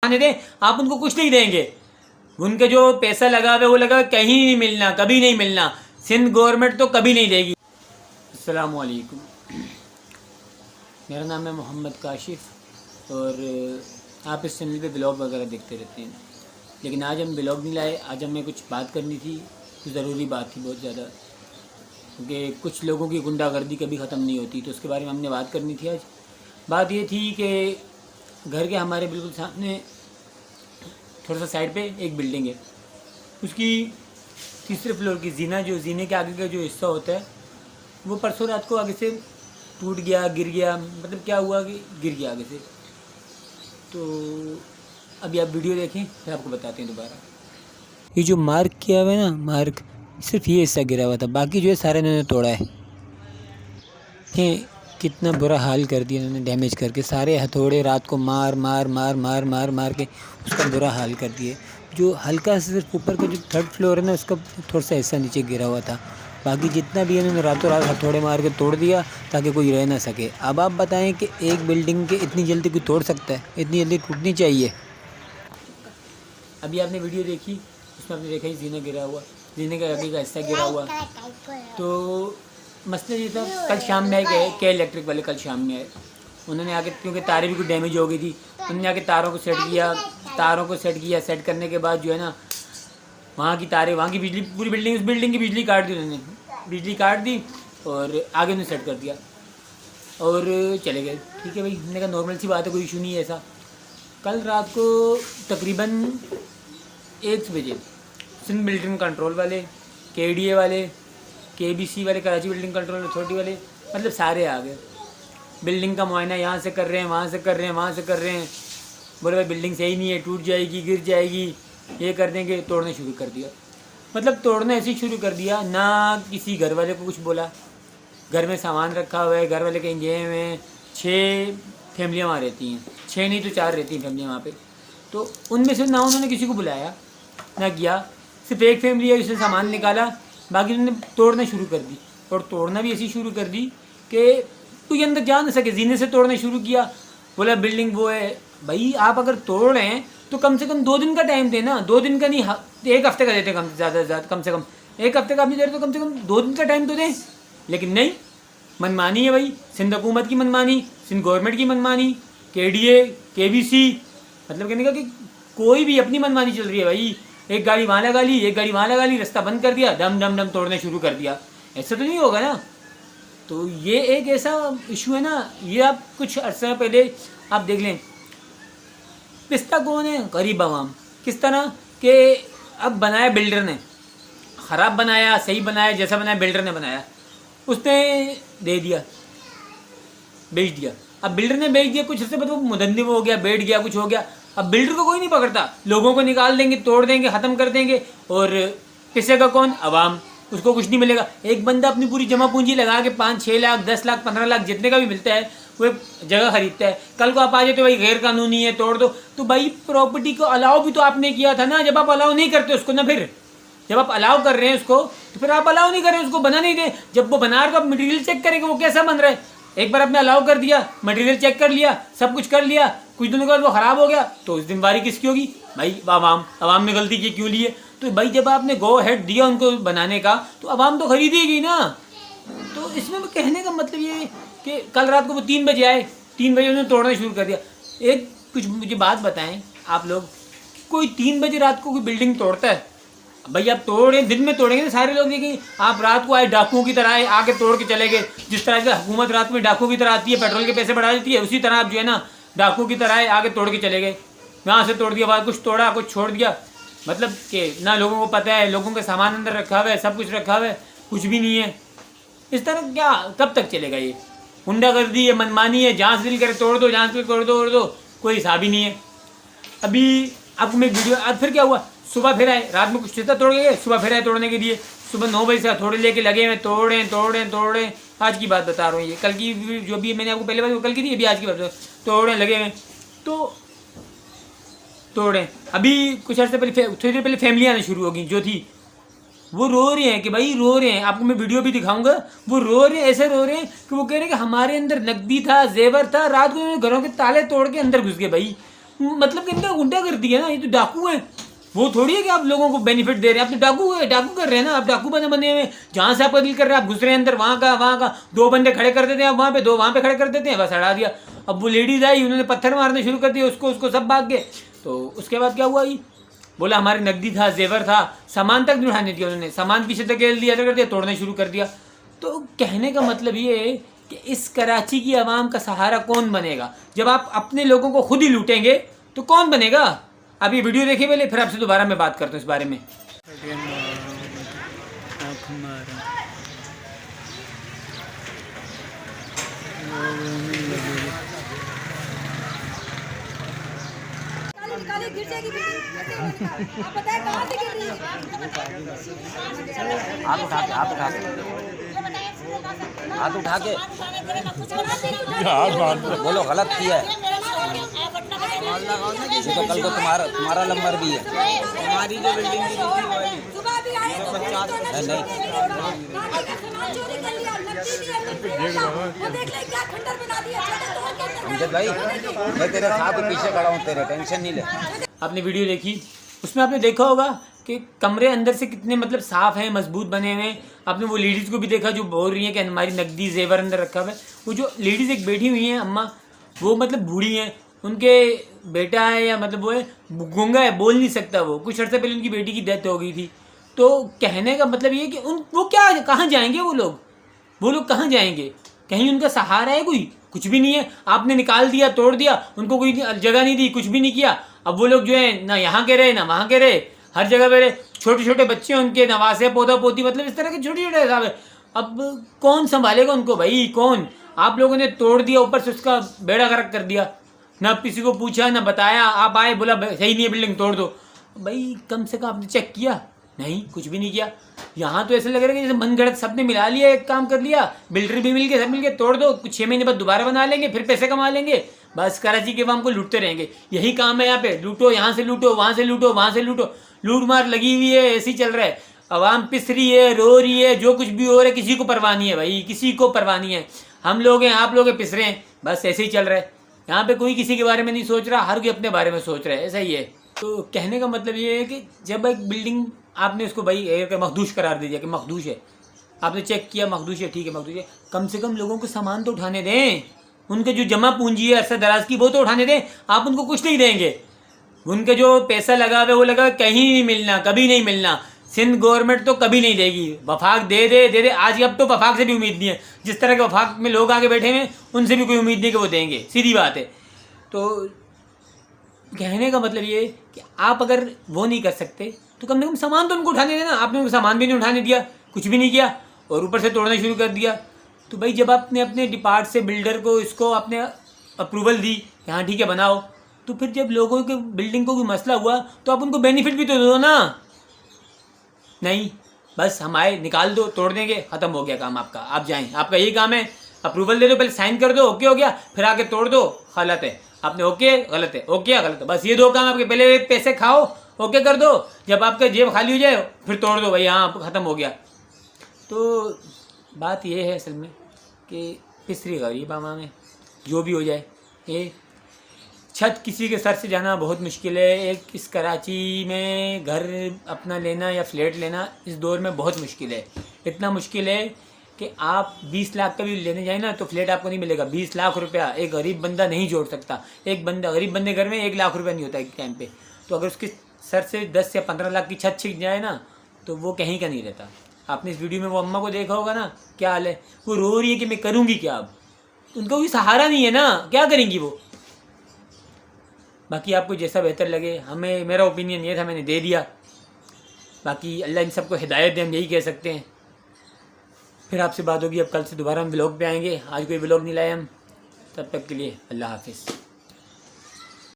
खाने दें, आप उनको कुछ नहीं देंगे। उनके जो पैसा लगा हुआ है वो लगा हुआ कहीं नहीं मिलना, कभी नहीं मिलना। सिंध गवर्नमेंट तो कभी नहीं देगी। अस्सलाम वालेकुम, मेरा नाम है मोहम्मद काशिफ और आप इस चैनल पे ब्लॉग वगैरह देखते रहते हैं। लेकिन आज हम ब्लॉग नहीं लाए, आज हमें कुछ बात करनी थी, कुछ ज़रूरी बात थी बहुत ज़्यादा, क्योंकि कुछ लोगों की गुंडागर्दी कभी ख़त्म नहीं होती, तो उसके बारे में हमने बात करनी थी आज। बात ये थी कि घर के हमारे बिल्कुल सामने थोड़ा सा साइड पे एक बिल्डिंग है, उसकी तीसरे फ्लोर की जीने के आगे का जो हिस्सा होता है वो परसों रात को आगे से टूट गया, गिर गया। मतलब क्या हुआ कि गिर गया आगे से। तो अभी आप वीडियो देखें, फिर आपको बताते हैं दोबारा। ये जो मार्क किया हुआ है ना, मार्क, सिर्फ ये हिस्सा गिरा हुआ था, बाकी जो है सारे इन्होंने तोड़ा है। ये कितना बुरा हाल कर दिया इन्होंने, डैमेज करके सारे हथौड़े रात को मार मार मार मार मार मार के उसका बुरा हाल कर दिए। जो हल्का सा सिर्फ ऊपर का जो थर्ड फ्लोर है ना, उसका थोड़ा सा हिस्सा नीचे गिरा हुआ था, बाकी जितना भी इन्होंने रातों रात हथौड़े मार के तोड़ दिया ताकि कोई रह ना सके। अब आप बताएं कि एक बिल्डिंग के इतनी जल्दी कोई तोड़ सकता है? इतनी जल्दी टूटनी चाहिए। अभी आपने वीडियो देखी, उसमें आपने देखा ही जीना गिरा हुआ, जीने का आगे का हिस्सा गिरा हुआ। तो मसला ये था, कल शाम में आए के इलेक्ट्रिक वाले, कल शाम में आए, उन्होंने आके, क्योंकि तारें भी कुछ डैमेज हो गई थी, उन्होंने आके तारों को सेट किया। सेट करने के बाद जो है ना, वहाँ की तारें, वहाँ की बिजली, पूरी बिल्डिंग, उस बिल्डिंग की बिजली काट दी उन्होंने, बिजली काट दी और आगे उन्हें सेट कर दिया और चले गए। ठीक है भाई, हमने कहा नॉर्मल सी बात है, कोई इशू नहीं है ऐसा। कल रात को तकरीबन 1 बजे सिंध बिल्डिंग कंट्रोल वाले, KDA वाले, KBC वाले, कराची बिल्डिंग कंट्रोल अथॉरिटी वाले, मतलब सारे आ गए। बिल्डिंग का मुआयना यहाँ से कर रहे हैं, वहाँ से कर रहे हैं, वहाँ से कर रहे हैं। बोले भाई बिल्डिंग सही नहीं है, टूट जाएगी, गिर जाएगी, ये कर देंगे। तोड़ने शुरू कर दिया, मतलब तोड़ना ऐसे ही शुरू कर दिया। ना किसी घर वाले को कुछ बोला, घर में सामान रखा हुआ है, घर वाले कहीं गए हुए हैं। 6 फैमिलियाँ वहाँ रहती हैं, 6 नहीं तो 4 रहती हैं फैमिलियाँ वहाँ पे। तो उनमें से ना उन्होंने किसी को बुलाया ना किया, सिर्फ एक फैमिली है जिसने सामान निकाला, बाकी उन्होंने तोड़ना शुरू कर दी। और तोड़ना भी ऐसी शुरू कर दी कि तू ये अंदर जा ना सके, जीने से तोड़ना शुरू किया। बोला बिल्डिंग वो है। भाई आप अगर तोड़ रहे हैं तो कम से कम 2 दिन का टाइम देना, 2 दिन का नहीं, 1 हफ्ते का देते, कम ज़्यादा से ज़्यादा, कम से कम 1 हफ्ते का आप नहीं दे रहे तो कम से कम 2 दिन का टाइम तो दें। लेकिन नहीं, मनमानी है भाई, सिंध हुकूमत की मनमानी, सिंध गवर्नमेंट की मनमानी, KDA, KBC, मतलब कहने का कि कोई भी अपनी मनमानी चल रही है भाई। एक गाड़ी वहाँ लगा ली, एक गाड़ी वहाँ लगा ली, रास्ता बंद कर दिया, डम डम डम तोड़ने शुरू कर दिया। ऐसा तो नहीं होगा ना। तो ये एक ऐसा इशू है ना, ये आप कुछ अर्सा पहले आप देख लें। पिस्ता कौन है? गरीब आवाम। किस तरह कि अब बनाया बिल्डर ने, ख़राब बनाया, सही बनाया, जैसा बनाया बिल्डर ने बनाया, उसने दे दिया, बेच दिया। अब बिल्डर ने बेच दिया, कुछ उससे मतलब मुदन्निब हो गया, बैठ गया, कुछ हो गया। अब बिल्डर को कोई नहीं पकड़ता, लोगों को निकाल देंगे, तोड़ देंगे, ख़त्म कर देंगे। और पिसेगा कौन? अवाम, उसको कुछ नहीं मिलेगा। एक बंदा अपनी पूरी जमा पूंजी लगा के 5-6 लाख, 10 लाख, 15 लाख, जितने का भी मिलता है वो जगह खरीदता है। कल को आप आ जाते तो भाई गैर कानूनी है, तोड़ दो। तो भाई प्रॉपर्टी को अलाउ भी तो आपने किया था ना। जब आप अलाउ नहीं करते उसको ना, फिर जब आप अलाउ कर रहे हैं उसको, तो फिर आप अलाउ नहीं कर रहे हैं उसको, बना नहीं दे। जब वो बना रहे तो आप मटेरियल चेक करेंगे वो कैसा बन रहा है। एक बार आपने अलाउ कर दिया, मटेरियल चेक कर लिया, सब कुछ कर लिया, कुछ दिनों के बाद वो ख़राब हो गया, तो उस जिम्मेदारी किसकी होगी भाई? अवाम ने गलती की, क्यों लिए? तो भाई जब आपने गो हेड दिया उनको बनाने का, तो अवाम तो खरीदेगी ना। तो इसमें कहने का मतलब ये कि कल रात को वो 3 बजे आए, 3 बजे उन्होंने तोड़ना शुरू कर दिया। एक कुछ मुझे बात बताएं आप लोग, कोई 3 बजे रात को कोई बिल्डिंग तोड़ता है? भाई आप तोड़ें, दिन में तोड़ेंगे ना सारे लोग, देखेंगे। आप रात को आए, डाकुओं की तरह आए, आके तोड़ के चले गए। जिस तरह से हुकूमत रात में डाकुओं की तरह आती है, पेट्रोल के पैसे बढ़ा देती है, उसी तरह आप जो है ना डाकुओं की तरह आए, आके तोड़ के चले गए। वहाँ से तोड़ दिया, बाद कुछ तोड़ा, कुछ छोड़ दिया। मतलब कि ना लोगों को पता है, लोगों के सामान अंदर रखा हुआ है, सब कुछ रखा हुआ है, कुछ भी नहीं है। इस तरह क्या कब तक चलेगा ये? गुंडागर्दी है, मनमानी है, जहाँ से दिल करे तोड़ दो, जहाँ से तोड़ दो, कोई हिसाब ही नहीं है। अभी आपको मैं वीडियो, अब फिर क्या हुआ, सुबह फिर आए, रात में कुछ चिता तोड़ गए, सुबह फिर आए तोड़ने के लिए। सुबह 9 बजे से थोड़े लेके लगे हुए, तोड़ें। आज की बात बता रहा हूँ, ये कल की जो भी मैंने आपको पहले बात वो कल की थी, अभी आज की बात, तोड़ें लगे हुए। तो तोड़ें, अभी कुछ अर्से पहले, थोड़ी देर पहले फैमिलियाँ आना शुरू हो गई जो थी, वो रो रहे हैं कि भाई रो रहे हैं। आपको मैं वीडियो भी दिखाऊंगा, वो रो रहे हैं, ऐसे रो रहे हैं कि वो कह रहे हैं कि हमारे अंदर नकदी था, जेवर था, रात को घरों के ताले तोड़ के अंदर घुस गए। भाई मतलब कि इनका गुंडागर्दी दिया ना, ये तो डाकू है। वो थोड़ी है कि आप लोगों को बेनिफिट दे रहे हैं, आप तो डाकू कर रहे हैं ना, आप डाकू बने हुए। जहाँ से आपका दिल कर रहा है आप घुस रहे हैं अंदर, वहाँ का 2 बंदे खड़े कर देते हैं, आप वहाँ पे 2 वहाँ पे खड़े कर देते हैं, बस हटा दिया। अब वो लेडीज आई, उन्होंने पत्थर मारने शुरू कर दिए उसको सब भाग गए। तो उसके बाद क्या हुआ, ये बोला हमारे नकदी था, जेवर था, सामान तक नहीं उठाने दिया उन्होंने, सामान पीछे धकेल दिया, कर दिया, तोड़ने शुरू कर दिया। तो कहने का मतलब ये है कि इस कराची की आवाम का सहारा कौन बनेगा? जब आप अपने लोगों को खुद ही लूटेंगे तो कौन बनेगा? आप ये वीडियो देखिए पहले, फिर आपसे दोबारा मैं बात करता हूँ इस बारे में। हाथ उठा के बोलो गलत किया है, तो कल को तुम्हारा नंबर भी है। हमारी जो बिल्डिंग की नहीं भाई, मैं तेरे साथ पीछे खड़ा हूँ, तेरे टेंशन नहीं ले। आपने वीडियो देखी, उसमें आपने देखा होगा कि कमरे अंदर से कितने मतलब साफ हैं, मजबूत बने हुए हैं। आपने वो लेडीज़ को भी देखा जो बोल रही हैं कि हमारी नकदी जेवर अंदर रखा हुआ है। वो जो लेडीज़ एक बैठी हुई हैं अम्मा, वो मतलब बूढ़ी हैं, उनके बेटा है या मतलब वो है गूंगा है, बोल नहीं सकता। वो कुछ अर्से पहले उनकी बेटी की डेथ हो गई थी। तो कहने का मतलब ये कि वो क्या कहाँ जाएंगे वो लोग कहाँ जाएंगे? कहीं उनका सहारा है कोई? कुछ भी नहीं है। आपने निकाल दिया, तोड़ दिया, उनको कोई जगह नहीं दी, कुछ भी नहीं किया। अब वो लोग जो है ना यहाँ के रहे ना वहाँ के रहे, हर जगह पे रहे। छोटे छोटे बच्चे उनके, नवासे, पौधा पोती, मतलब इस तरह के छोटे छोटे हिसाब है। अब कौन संभालेगा उनको भाई? कौन? आप लोगों ने तोड़ दिया, ऊपर से उसका बेड़ा गर्क कर दिया, ना किसी को पूछा ना बताया। आप आए, बोला सही नहीं है बिल्डिंग, तोड़ दो। भाई कम से कम आपने चेक किया? नहीं, कुछ भी नहीं किया। यहाँ तो ऐसा लग रहा है कि जैसे मनगढ़ंत सबने मिला लिया, एक काम कर लिया, बिल्डर भी मिल गए, सब मिल के तोड़ दो, कुछ 6 महीने बाद दोबारा बना लेंगे, फिर पैसे कमा लेंगे। बस कराची के आवाम को लूटते रहेंगे, यही काम है यहाँ पे। लूटो, यहाँ से लूटो, वहाँ से लूटो, वहाँ से लूटो, लूट मार लगी हुई है, ऐसे ही चल रहा है। आवाम पिस रही है, रो रही है, जो कुछ भी हो रहा है, किसी को परवाह नहीं है भाई, किसी को परवाह नहीं है। हम लोग हैं, आप लोग हैं, पिस रहे हैं, बस ऐसे ही चल रहा है। यहाँ पे कोई किसी के बारे में नहीं सोच रहा, हर कोई अपने बारे में सोच रहा है, ऐसा ही है। तो कहने का मतलब ये है कि जब एक बिल्डिंग आपने उसको भाई मखदूश करार दे दिया कि मखदूश है, आपने चेक किया मखदूश है, ठीक है मखदूश है, कम से कम लोगों को सामान तो उठाने दें। उनके जो जमा पूंजी है अरसा दराज की, वो तो उठाने दें। आप उनको कुछ नहीं देंगे, उनके जो पैसा लगा हुआ वो लगा, कहीं नहीं मिलना, कभी नहीं मिलना। सिंध गवर्नमेंट तो कभी नहीं देगी। वफाक दे दे आज, अब तो वफाक से भी उम्मीद नहीं है। जिस तरह के वफाक में लोग आगे बैठे हैं, उनसे भी कोई उम्मीद नहीं कि वो देंगे, सीधी बात है। तो कहने का मतलब ये कि आप अगर वो नहीं कर सकते तो कम से कम सामान तो उनको उठाने देना। आपने उनको सामान भी नहीं उठाने दिया, कुछ भी नहीं किया, और ऊपर से तोड़ना शुरू कर दिया। तो भाई जब आपने अपने डिपार्ट से बिल्डर को इसको आपने अप्रूवल दी कि हाँ ठीक है बनाओ, तो फिर जब लोगों के बिल्डिंग को कोई मसला हुआ तो आप उनको बेनिफिट भी तो दो ना। नहीं, बस हम आए, निकाल दो, तोड़ देंगे, ख़त्म हो गया काम आपका, आप जाएं, आपका यही काम है। अप्रूवल दे दो, पहले साइन कर दो, ओके हो गया, फिर आके तोड़ दो, गलत है। आपने ओके गलत है, ओके गलत है, बस ये 2 काम आपके। पहले पैसे खाओ, ओके कर दो, जब आपका जेब खाली हो जाए फिर तोड़ दो भाई, हाँ ख़त्म हो गया। तो बात ये है असल में कि पिसरी गरीब आवाम में जो भी हो जाए, ये छत किसी के सर से जाना बहुत मुश्किल है। एक इस कराची में घर अपना लेना या फ्लैट लेना इस दौर में बहुत मुश्किल है। इतना मुश्किल है कि आप 20 लाख का भी लेने जाए ना तो फ्लैट आपको नहीं मिलेगा। 20 लाख रुपया एक गरीब बंदा नहीं जोड़ सकता। एक बंदा, गरीब बंदे घर में 1 लाख रुपया नहीं होता एक टाइम पे। तो अगर उसके सर से 10 या 15 लाख की छत छिक जाए ना तो वो कहीं का नहीं रहता। आपने इस वीडियो में वो अम्मा को देखा होगा ना, क्या हाल है, वो रो रही है कि मैं करूँगी क्या। अब उनका कोई सहारा नहीं है ना, क्या करेंगी वो। बाकी आपको जैसा बेहतर लगे, हमें, मेरा ओपिनियन ये था, मैंने दे दिया। बाकी अल्लाह इन सबको हिदायत दे, हम यही कह सकते हैं। फिर आपसे बात होगी, अब कल से दोबारा हम व्लॉग पे आएंगे। आज कोई व्लॉग नहीं लाए हम। तब तक के लिए अल्लाह हाफिज़।